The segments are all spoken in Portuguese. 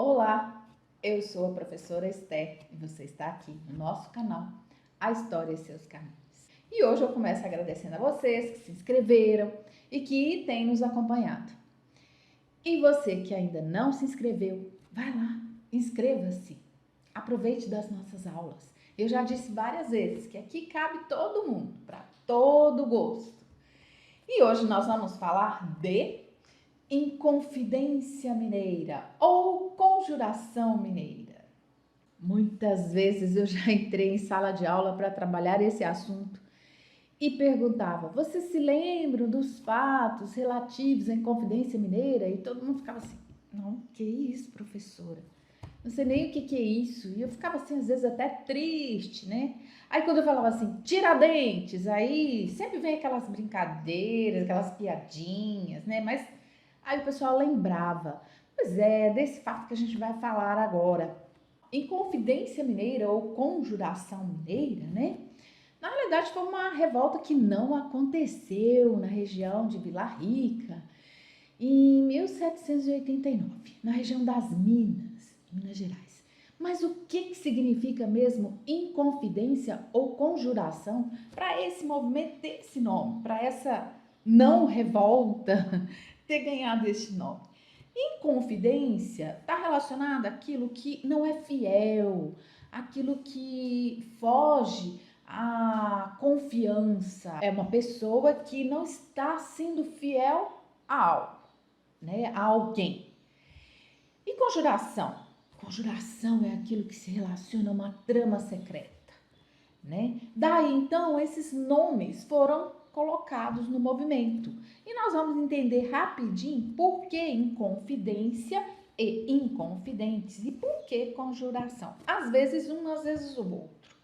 Olá, eu sou a professora Esther e você está aqui no nosso canal A História e Seus Caminhos. E hoje eu começo agradecendo a vocês que se inscreveram e que têm nos acompanhado. E você que ainda não se inscreveu, vai lá, inscreva-se, aproveite das nossas aulas. Eu já disse várias vezes que aqui cabe todo mundo, para todo gosto. E hoje nós vamos falar de Inconfidência Mineira ou Conjuração Mineira. Muitas vezes eu já entrei em sala de aula para trabalhar esse assunto e perguntava: vocês se lembram dos fatos relativos à Inconfidência Mineira? E todo mundo ficava assim: não, que isso, professora? Não sei nem o que é isso. E eu ficava assim, às vezes até triste, né? Aí quando eu falava assim, Tiradentes, aí sempre vem aquelas brincadeiras, aquelas piadinhas, né? Mas aí o pessoal lembrava. Pois é, desse fato que a gente vai falar agora. Inconfidência Mineira ou Conjuração Mineira, né? Na realidade foi uma revolta que não aconteceu na região de Vila Rica em 1789, na região das Minas Gerais. Mas o que significa mesmo inconfidência ou conjuração para esse movimento ter esse nome, para essa não revolta ter ganhado esse nome? Inconfidência está relacionada àquilo que não é fiel, aquilo que foge à confiança. É uma pessoa que não está sendo fiel a algo, né? A alguém. E conjuração? Conjuração é aquilo que se relaciona a uma trama secreta, né? Daí, então, esses nomes foram colocados no movimento. E nós vamos entender rapidinho por que inconfidência e inconfidentes e por que conjuração. Às vezes um, às vezes o outro,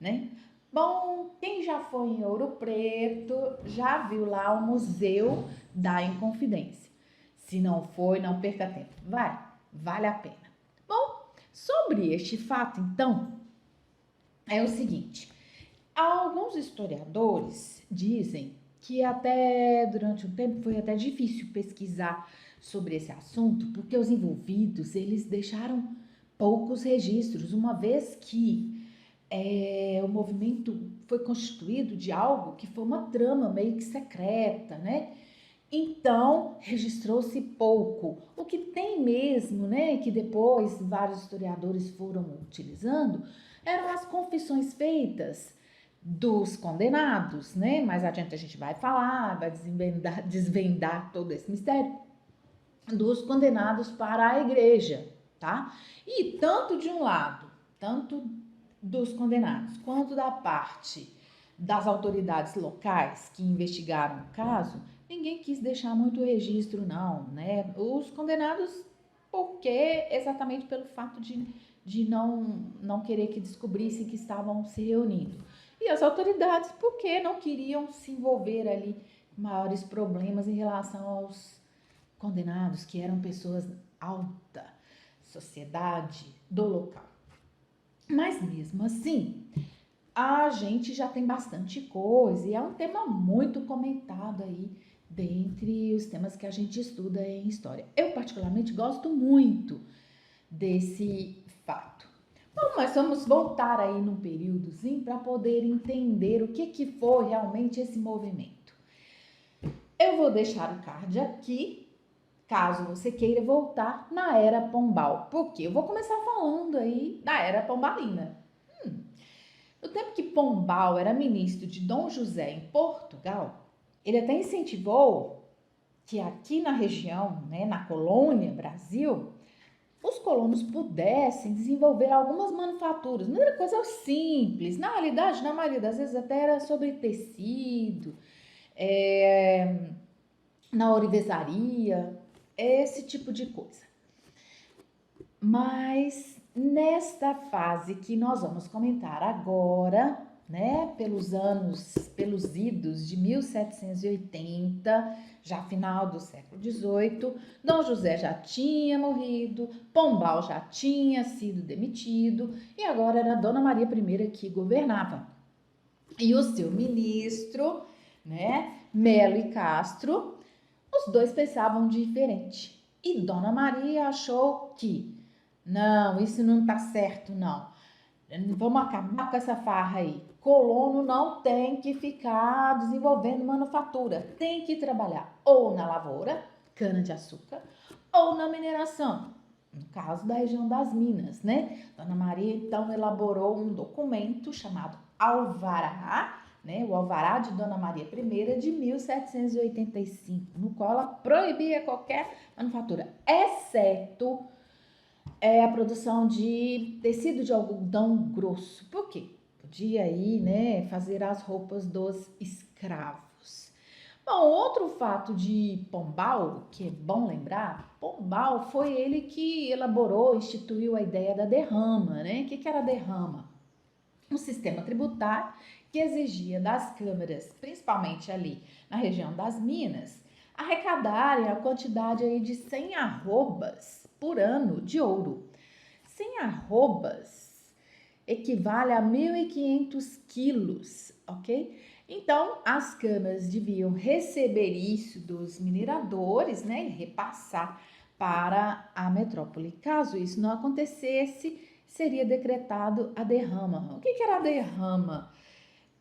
né? Bom, quem já foi em Ouro Preto já viu lá o Museu da Inconfidência. Se não foi, não perca tempo. Vale a pena. Bom, sobre este fato, então, é o seguinte. Alguns historiadores dizem que até durante um tempo foi até difícil pesquisar sobre esse assunto, porque os envolvidos, eles deixaram poucos registros, uma vez que o movimento foi constituído de algo que foi uma trama meio que secreta, né? Então, registrou-se pouco. O que tem mesmo, né, que depois vários historiadores foram utilizando, eram as confissões feitas dos condenados, né? Mais adiante a gente vai falar, vai desvendar todo esse mistério dos condenados para a igreja, tá? E tanto de um lado, tanto dos condenados, quanto da parte das autoridades locais que investigaram o caso, ninguém quis deixar muito registro, não, né? Os condenados, porque exatamente pelo fato de não querer que descobrissem que estavam se reunindo. E as autoridades, porque não queriam se envolver ali em maiores problemas em relação aos condenados, que eram pessoas alta sociedade do local. Mas mesmo assim, a gente já tem bastante coisa e é um tema muito comentado aí dentre os temas que a gente estuda em história. Eu particularmente gosto muito desse fato. Bom, mas vamos voltar aí num períodozinho para poder entender o que foi realmente esse movimento. Eu vou deixar o card aqui, caso você queira voltar na Era Pombal, porque eu vou começar falando aí da Era Pombalina. No tempo que Pombal era ministro de Dom José em Portugal, ele até incentivou que aqui na região, né, na colônia Brasil, os colonos pudessem desenvolver algumas manufaturas. Não era coisa simples, na realidade, na maioria das vezes até era sobre tecido, na ourivesaria, esse tipo de coisa. Mas nesta fase que nós vamos comentar agora, né, pelos idos de 1780, já final do século XVIII, Dom José já tinha morrido, Pombal já tinha sido demitido e agora era Dona Maria I que governava. E o seu ministro, né, Melo e Castro, os dois pensavam diferente. E Dona Maria achou que Não, isso não tá certo, não. Vamos acabar com essa farra aí. Colono não tem que ficar desenvolvendo manufatura, tem que trabalhar ou na lavoura, cana-de-açúcar, ou na mineração, no caso da região das Minas, né? Dona Maria então elaborou um documento chamado Alvará, né? O Alvará de Dona Maria I de 1785, no qual ela proibia qualquer manufatura, exceto a produção de tecido de algodão grosso. Por quê? Podia aí, né, fazer as roupas dos escravos. Bom, outro fato de Pombal, que é bom lembrar, Pombal foi ele que elaborou, instituiu a ideia da derrama, né? O que era a derrama? Um sistema tributário que exigia das câmaras, principalmente ali na região das Minas, arrecadarem a quantidade aí de 100 arrobas por ano de ouro. 100 arrobas equivale a 1.500 quilos, ok? Então, as câmaras deviam receber isso dos mineradores, né, e repassar para a metrópole. Caso isso não acontecesse, seria decretado a derrama. O que era a derrama?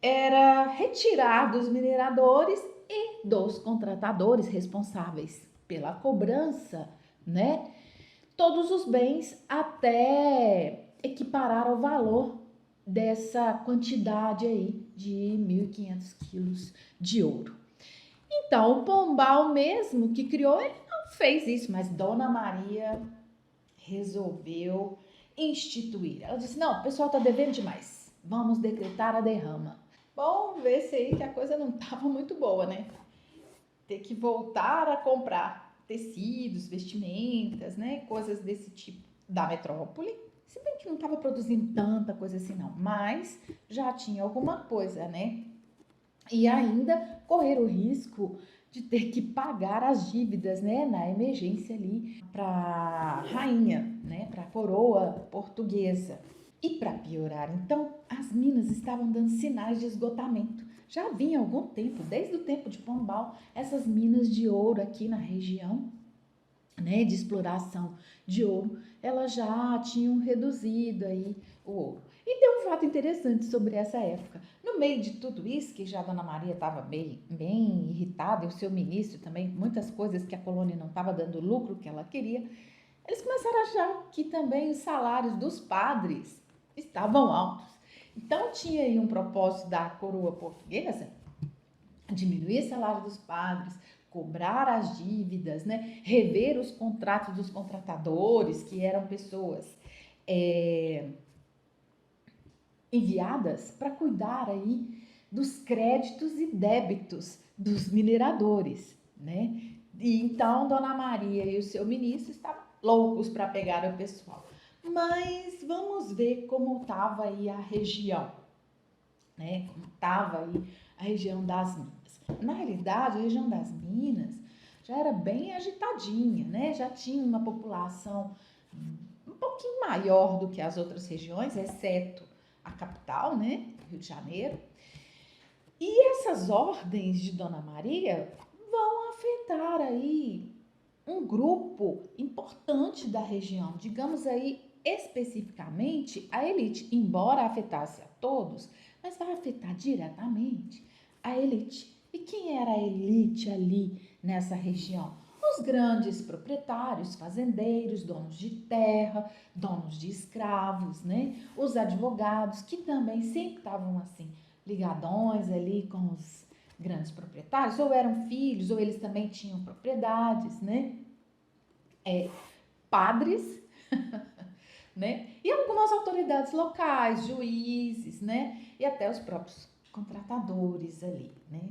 Era retirar dos mineradores e dos contratadores responsáveis pela cobrança, né, todos os bens até equiparar ao valor dessa quantidade aí de 1.500 quilos de ouro. Então, o Pombal mesmo que criou, ele não fez isso, mas Dona Maria resolveu instituir. Ela disse, não, o pessoal está devendo demais, vamos decretar a derrama. Bom, vê-se aí que a coisa não estava muito boa, né? Ter que voltar a comprar tecidos, vestimentas, né? Coisas desse tipo da metrópole. Se bem que não estava produzindo tanta coisa assim, não, mas já tinha alguma coisa, né? E ainda correr o risco de ter que pagar as dívidas, né, na emergência ali para a rainha, né, para a coroa portuguesa. E para piorar, então, as minas estavam dando sinais de esgotamento. Já vinha há algum tempo, desde o tempo de Pombal, essas minas de ouro aqui na região, né, de exploração de ouro, elas já tinham reduzido aí o ouro. E tem um fato interessante sobre essa época. No meio de tudo isso, que já a Dona Maria estava bem irritada, e o seu ministro também, muitas coisas que a colônia não estava dando o lucro que ela queria, eles começaram a achar que também os salários dos padres estavam altos. Então tinha aí um propósito da coroa portuguesa diminuir o salário dos padres, cobrar as dívidas, né? Rever os contratos dos contratadores, que eram pessoas enviadas para cuidar aí dos créditos e débitos dos mineradores, né? E então Dona Maria e o seu ministro estavam loucos para pegar o pessoal. Mas vamos ver como estava aí a região, né? Como estava aí a região das Minas. Na realidade, a região das Minas já era bem agitadinha, né? Já tinha uma população um pouquinho maior do que as outras regiões, exceto a capital, né? Rio de Janeiro. E essas ordens de Dona Maria vão afetar aí um grupo importante da região, digamos aí especificamente a elite, embora afetasse a todos, mas vai afetar diretamente a elite. E quem era a elite ali nessa região? Os grandes proprietários, fazendeiros, donos de terra, donos de escravos, né? Os advogados, que também sempre estavam assim, ligadões ali com os grandes proprietários, ou eram filhos, ou eles também tinham propriedades, né? Padres, né? E algumas autoridades locais, juízes, né? E até os próprios contratadores ali, né?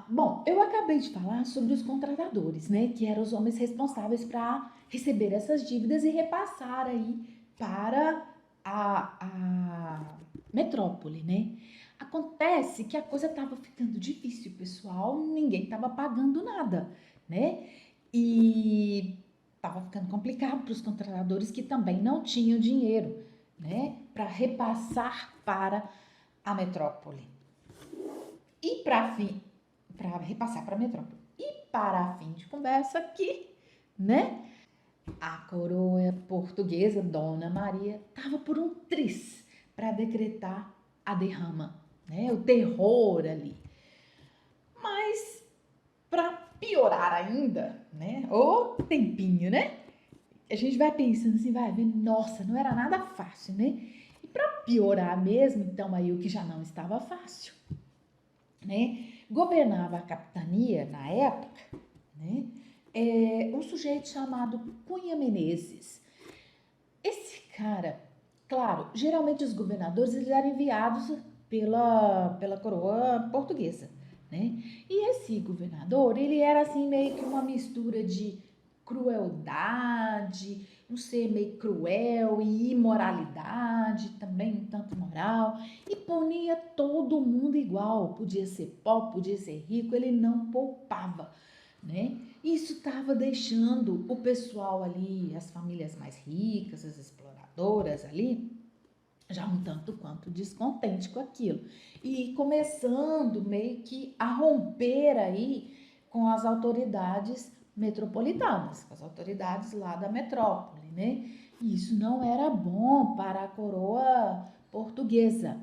Bom, eu acabei de falar sobre os contratadores, né? Que eram os homens responsáveis para receber essas dívidas e repassar aí para a metrópole, né? Acontece que a coisa estava ficando difícil, pessoal, ninguém estava pagando nada, né? E estava ficando complicado para os contratadores que também não tinham dinheiro, né? Para repassar para a metrópole. E para repassar para a metrópole. E para fim de conversa aqui, né? A coroa portuguesa, Dona Maria, estava por um tris para decretar a derrama, né? O terror ali. Mas, para piorar ainda, né? O tempinho, né? A gente vai pensando assim, vai vendo, nossa, não era nada fácil, né? E para piorar mesmo, então aí o que já não estava fácil, né? Governava a capitania na época, né? Um sujeito chamado Cunha Menezes. Esse cara, claro, geralmente os governadores eles eram enviados pela coroa portuguesa, né? E esse governador, ele era assim meio que uma mistura de crueldade, um ser meio cruel e imoralidade, também um tanto moral, e punia todo mundo igual, podia ser pobre, podia ser rico, ele não poupava, né? Isso estava deixando o pessoal ali, as famílias mais ricas, as exploradoras ali, já um tanto quanto descontente com aquilo. E começando meio que a romper aí com as autoridades metropolitanas, com as autoridades lá da metrópole, né? E isso não era bom para a coroa portuguesa.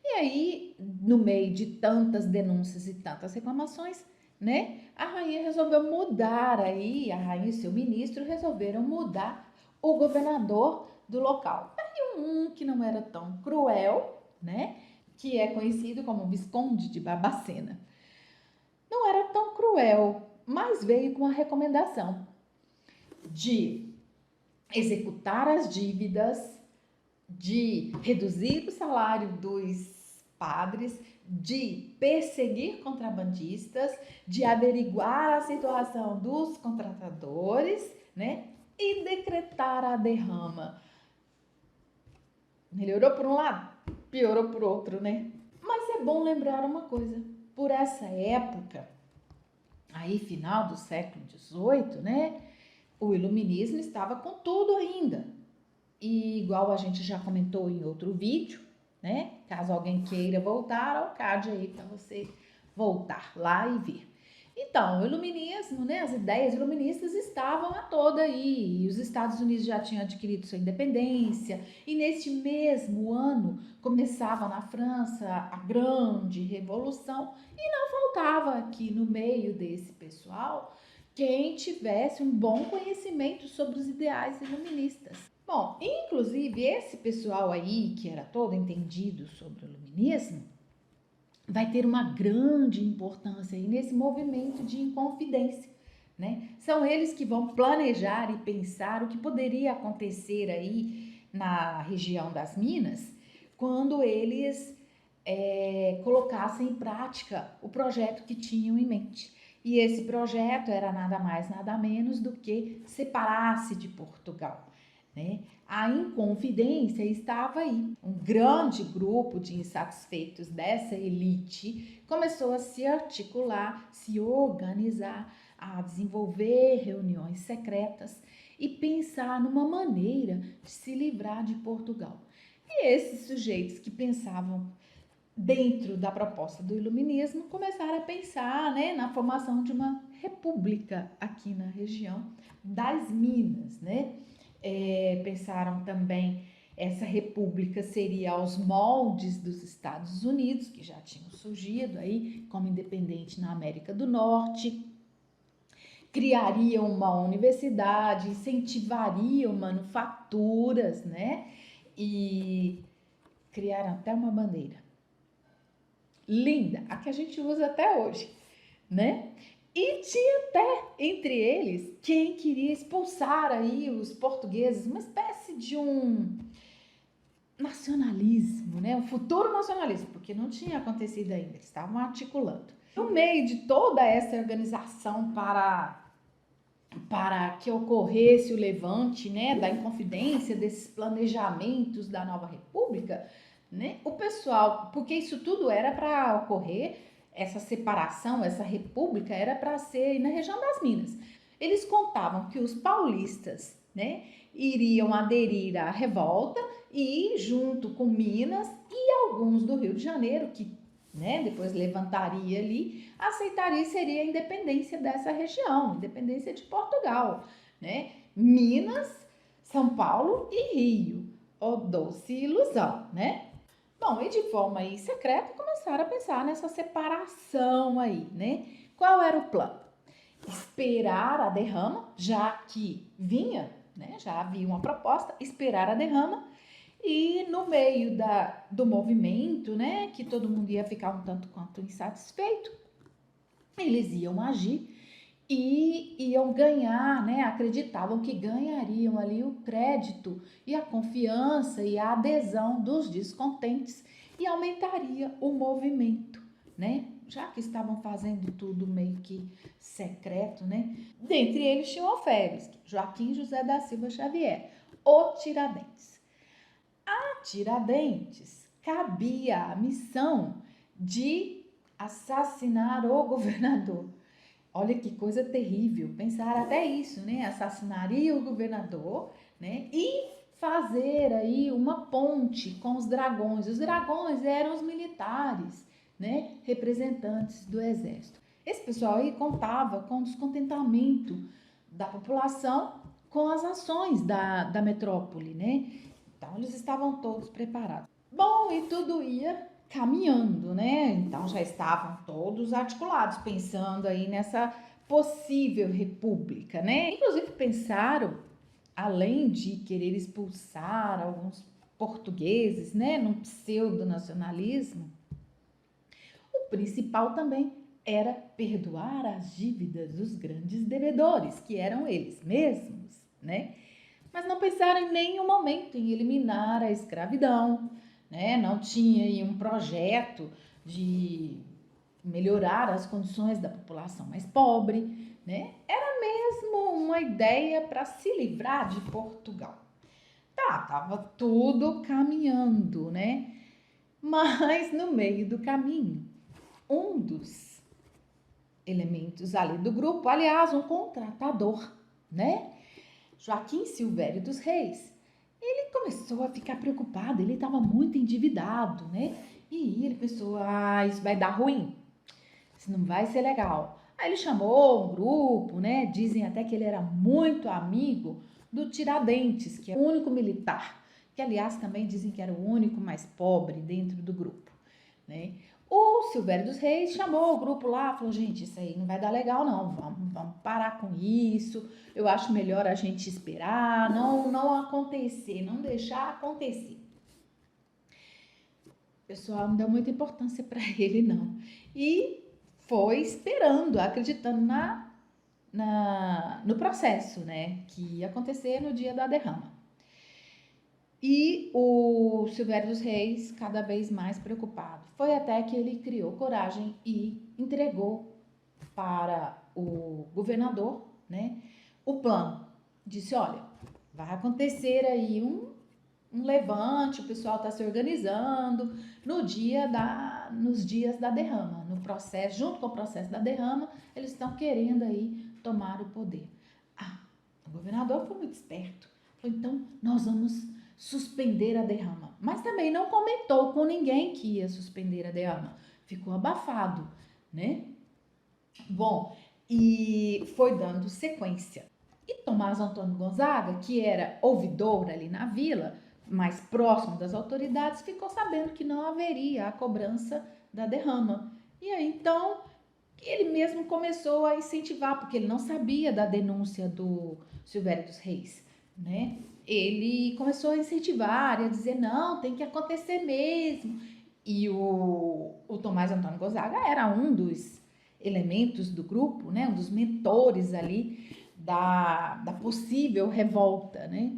E aí, no meio de tantas denúncias e tantas reclamações, né, a rainha resolveu mudar aí, a rainha e seu ministro resolveram mudar o governador do local. Aí um que não era tão cruel, né, que é conhecido como Visconde de Barbacena. Não era tão cruel, mas veio com a recomendação de executar as dívidas, de reduzir o salário dos padres, de perseguir contrabandistas, de averiguar a situação dos contratadores, né? E decretar a derrama. Melhorou por um lado, piorou por outro, né? Mas é bom lembrar uma coisa. Por essa época, aí final do século XVIII, né? O iluminismo estava com tudo ainda. E igual a gente já comentou em outro vídeo, né? Caso alguém queira voltar, ao card aí para você voltar lá e ver. Então, o iluminismo, né? As ideias iluministas estavam a toda aí. E os Estados Unidos já tinham adquirido sua independência. E neste mesmo ano começava na França a grande revolução. E não faltava aqui no meio desse pessoal quem tivesse um bom conhecimento sobre os ideais iluministas. Bom, inclusive esse pessoal aí que era todo entendido sobre o iluminismo vai ter uma grande importância aí nesse movimento de inconfidência, né? São eles que vão planejar e pensar o que poderia acontecer aí na região das Minas quando eles colocassem em prática o projeto que tinham em mente. E esse projeto era nada mais, nada menos do que separar-se de Portugal, né? A Inconfidência estava aí. Um grande grupo de insatisfeitos dessa elite começou a se articular, se organizar, a desenvolver reuniões secretas e pensar numa maneira de se livrar de Portugal. E esses sujeitos que pensavam dentro da proposta do iluminismo começaram a pensar, né, na formação de uma república aqui na região das Minas, né? Pensaram também essa república seria aos moldes dos Estados Unidos, que já tinham surgido aí como independente na América do Norte, criariam uma universidade, incentivariam manufaturas, né? E criaram até uma bandeira linda, a que a gente usa até hoje, né? E tinha até entre eles quem queria expulsar aí os portugueses, uma espécie de um nacionalismo, né? Um futuro nacionalismo, porque não tinha acontecido ainda, eles estavam articulando. No meio de toda essa organização para que ocorresse o levante, né, da Inconfidência, desses planejamentos da nova república, né, o pessoal, porque isso tudo era para ocorrer, essa separação, essa república era para ser na região das Minas. Eles contavam que os paulistas, né, iriam aderir à revolta e junto com Minas e alguns do Rio de Janeiro, que, né, depois levantaria ali, aceitaria seria a independência dessa região, independência de Portugal, né? Minas, São Paulo e Rio. Ô doce ilusão, né? Bom, e de forma aí secreta começaram a pensar nessa separação aí, né? Qual era o plano? Esperar a derrama, já que vinha, né? Já havia uma proposta, esperar a derrama e no meio do movimento, né? Que todo mundo ia ficar um tanto quanto insatisfeito, eles iam agir e iam ganhar, né? Acreditavam que ganhariam ali o crédito e a confiança e a adesão dos descontentes e aumentaria o movimento, né? Já que estavam fazendo tudo meio que secreto, né? Dentre eles tinha o alferes, Joaquim José da Silva Xavier, o Tiradentes. A Tiradentes cabia a missão de assassinar o governador. Olha que coisa terrível, pensar até isso, né? Assassinaria o governador, né? E fazer aí uma ponte com os dragões. Os dragões eram os militares, né? Representantes do exército. Esse pessoal aí contava com o descontentamento da população com as ações da metrópole, né? Então eles estavam todos preparados. Bom, e tudo ia caminhando, né? Então já estavam todos articulados, pensando aí nessa possível república, né? Inclusive pensaram, além de querer expulsar alguns portugueses, né, num pseudo-nacionalismo, o principal também era perdoar as dívidas dos grandes devedores, que eram eles mesmos, né? Mas não pensaram em nenhum momento em eliminar a escravidão, né? Não tinha aí um projeto de melhorar as condições da população mais pobre, né? Era mesmo uma ideia para se livrar de Portugal. Tava tudo caminhando, né? Mas no meio do caminho, um dos elementos ali do grupo, aliás, um contratador, né? Joaquim Silvério dos Reis, ele começou a ficar preocupado, ele estava muito endividado, né? E ele pensou, isso vai dar ruim, isso não vai ser legal. Aí ele chamou um grupo, né? Dizem até que ele era muito amigo do Tiradentes, que é o único militar, que aliás também dizem que era o único mais pobre dentro do grupo, né? O Silvério dos Reis chamou o grupo lá, falou, gente, isso aí não vai dar legal não, vamos parar com isso, eu acho melhor a gente esperar, não acontecer, não deixar acontecer. O pessoal não deu muita importância para ele não, e foi esperando, acreditando no processo, né, que ia acontecer no dia da derrama. E o Silvério dos Reis, cada vez mais preocupado, foi até que ele criou coragem e entregou para o governador, né, o plano. Disse, olha, vai acontecer aí um levante, o pessoal está se organizando nos dias da derrama, no processo, junto com o processo da derrama, eles estão querendo aí tomar o poder. O governador foi muito esperto, falou, então nós vamos suspender a derrama, mas também não comentou com ninguém que ia suspender a derrama, ficou abafado, né? Bom, e foi dando sequência. E Tomás Antônio Gonzaga, que era ouvidor ali na vila, mais próximo das autoridades, ficou sabendo que não haveria a cobrança da derrama. E aí então ele mesmo começou a incentivar, porque ele não sabia da denúncia do Silvério dos Reis, né? Ele começou a incentivar e a dizer, não, tem que acontecer mesmo. E o Tomás Antônio Gonzaga era um dos elementos do grupo, né? Um dos mentores ali da possível revolta, né?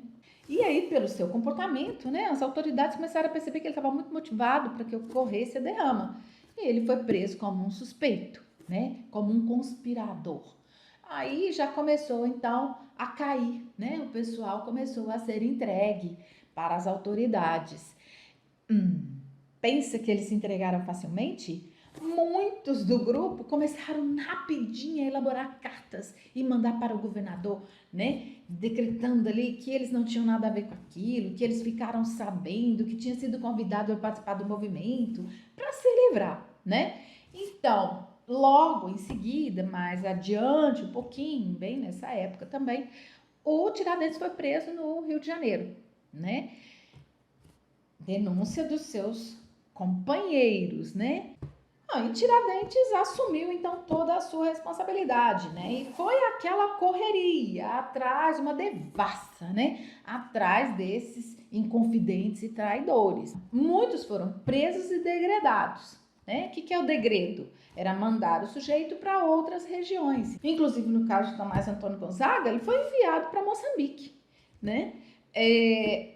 E aí, pelo seu comportamento, né, as autoridades começaram a perceber que ele estava muito motivado para que ocorresse a derrama. E ele foi preso como um suspeito, né, como um conspirador. Aí já começou então a cair, né? O pessoal começou a ser entregue para as autoridades. Pensa que eles se entregaram facilmente? Muitos do grupo começaram rapidinho a elaborar cartas e mandar para o governador, né? Decretando ali que eles não tinham nada a ver com aquilo, que eles ficaram sabendo que tinha sido convidado a participar do movimento para se livrar, né? Então, logo em seguida, mais adiante, um pouquinho, bem nessa época também, o Tiradentes foi preso no Rio de Janeiro, né? Denúncia dos seus companheiros, né? E Tiradentes assumiu então toda a sua responsabilidade, né? E foi aquela correria atrás, uma devassa, né? Atrás desses inconfidentes e traidores. Muitos foram presos e degredados, né? O que é o degredo? Era mandar o sujeito para outras regiões. Inclusive, no caso de Tomás Antônio Gonzaga, ele foi enviado para Moçambique, né?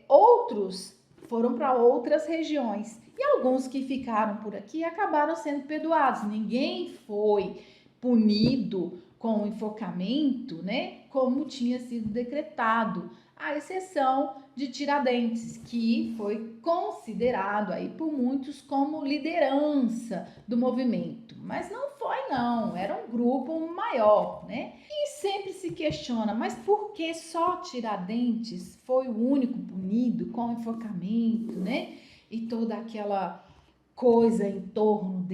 Outros foram para outras regiões. E alguns que ficaram por aqui acabaram sendo perdoados. Ninguém foi punido com enforcamento, né? Como tinha sido decretado, à exceção de Tiradentes, que foi considerado aí por muitos como liderança do movimento. Mas não foi não, era um grupo maior, né? E sempre se questiona, mas por que só Tiradentes foi o único punido com enforcamento, né? E toda aquela coisa em torno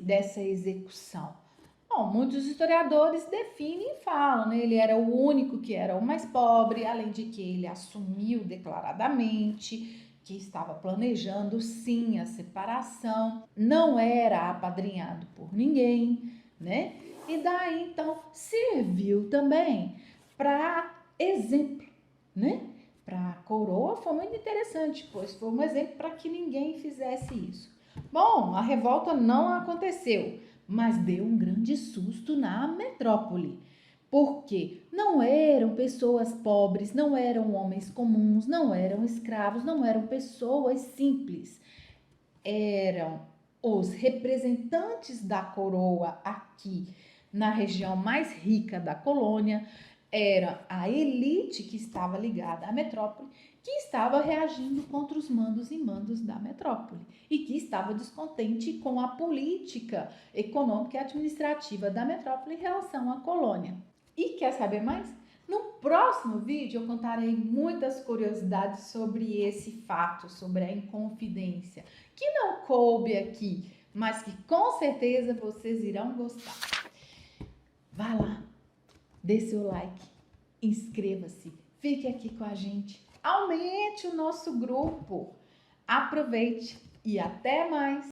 dessa execução. Bom, muitos historiadores definem e falam, né? Ele era o único que era o mais pobre, além de que ele assumiu declaradamente que estava planejando sim a separação, não era apadrinhado por ninguém, né? E daí então serviu também para exemplo, né? Para a coroa foi muito interessante, pois foi um exemplo para que ninguém fizesse isso. Bom, a revolta não aconteceu, mas deu um grande susto na metrópole. Porque não eram pessoas pobres, não eram homens comuns, não eram escravos, não eram pessoas simples. Eram os representantes da coroa aqui na região mais rica da colônia, era a elite que estava ligada à metrópole, que estava reagindo contra os mandos e mandos da metrópole e que estava descontente com a política econômica e administrativa da metrópole em relação à colônia. E quer saber mais? No próximo vídeo eu contarei muitas curiosidades sobre esse fato, sobre a Inconfidência, que não coube aqui, mas que com certeza vocês irão gostar. Vá lá, dê seu like, inscreva-se, fique aqui com a gente, aumente o nosso grupo, aproveite e até mais!